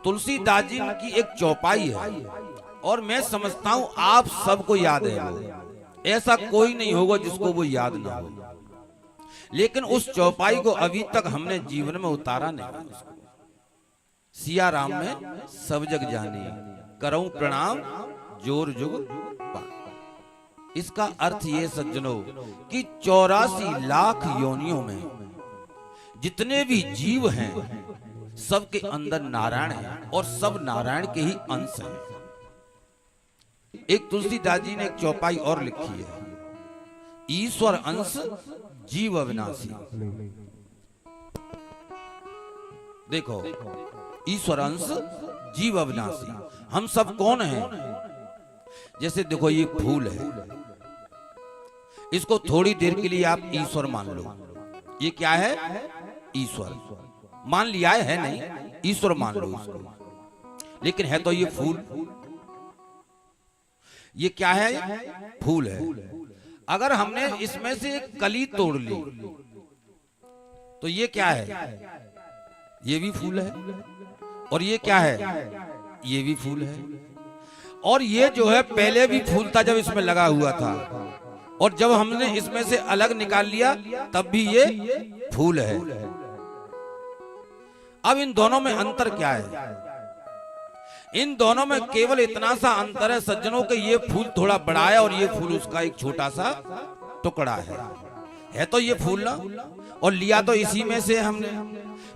तुलसीदास जी की एक चौपाई है और मैं समझता हूं आप सबको याद है वो, ऐसा कोई नहीं होगा जिसको वो याद ना हो, लेकिन उस चौपाई को अभी तक हमने जीवन में उतारा नहीं। सिया राम में सब जग जानी, करऊं प्रणाम जोर जुग पान। इसका अर्थ ये सज्जनों कि 84 लाख योनियों में जितने भी जीव हैं सबके अंदर नारायण है और सब नारायण के ही अंश हैं। एक तुलसीदास जी ने एक चौपाई और लिखी है, ईश्वर अंश जीव अविनाशी। देखो, ईश्वर अंश जीव अविनाशी, हम सब कौन हैं? जैसे देखो ये फूल है, इसको थोड़ी देर के लिए आप ईश्वर मान लो। ये क्या है? ईश्वर मान लिया है नहीं, ईश्वर मान लो इसको, लेकिन है तो ये फूल। ये क्या है? फूल है। अगर हमने इसमें से एक कली तोड़ ली तो ये क्या है? ये भी फूल है। और ये क्या है? ये भी फूल है। और ये जो है पहले भी फूल था जब इसमें लगा हुआ था, और जब हमने इसमें से अलग निकाल लिया तब भी ये फूल है। अब इन दोनों में अंतर क्या है? इन दोनों में केवल इतना सा अंतर है सज्जनों के ये फूल थोड़ा बड़ा है और ये फूल उसका एक छोटा सा टुकड़ा है तो ये फूल ना, और लिया तो इसी में से हमने।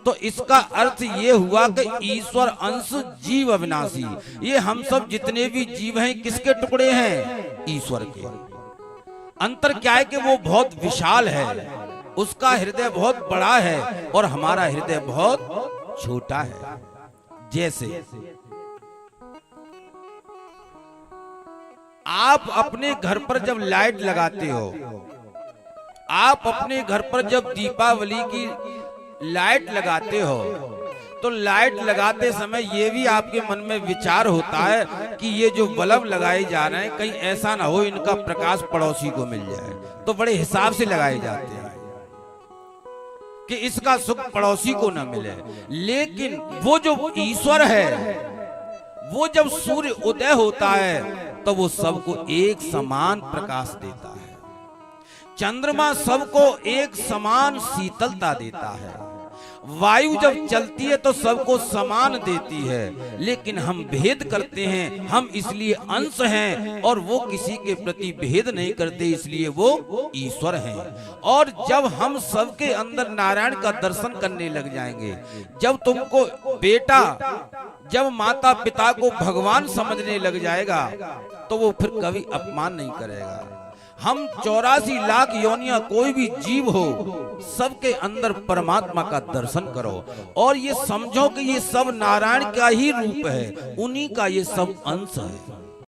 तो इसका अर्थ ये हुआ कि ईश्वर अंश जीव अविनाशी। ये हम सब जितने भी जीव हैं किसके टुकड़े हैं? ईश्वर के। अंतर क्या है कि वो बहुत विशाल है, उसका हृदय बहुत बड़ा है और हमारा हृदय बहुत छोटा है। जैसे आप अपने घर पर जब लाइट लगाते हो, आप अपने घर पर जब दीपावली की लाइट लगाते हो, तो लाइट लगाते समय ये भी आपके मन में विचार होता है कि ये जो बल्ब लगाए जा रहे हैं कहीं ऐसा ना हो इनका प्रकाश पड़ोसी को मिल जाए, तो बड़े हिसाब से लगाए जाते हैं कि इसका सुख पड़ोसी को ना मिले। लेकिन वो जो ईश्वर है, वो जब सूर्य उदय होता है तो वो सबको एक समान प्रकाश देता है। चंद्रमा सबको एक समान शीतलता देता है। वायु जब चलती है तो सबको समान देती है, लेकिन हम भेद करते हैं। हम इसलिए अंश हैं और वो किसी के प्रति भेद नहीं करते, इसलिए वो ईश्वर हैं। और जब हम सबके अंदर नारायण का दर्शन करने लग जाएंगे, जब तुमको बेटा, जब माता पिता को भगवान समझने लग जाएगा, तो वो फिर कभी अपमान नहीं करेगा। हम 84 लाख योनियां कोई भी जीव हो, सबके अंदर परमात्मा का दर्शन करो और ये समझो कि ये सब नारायण का ही रूप है, उन्हीं का ये सब अंश है।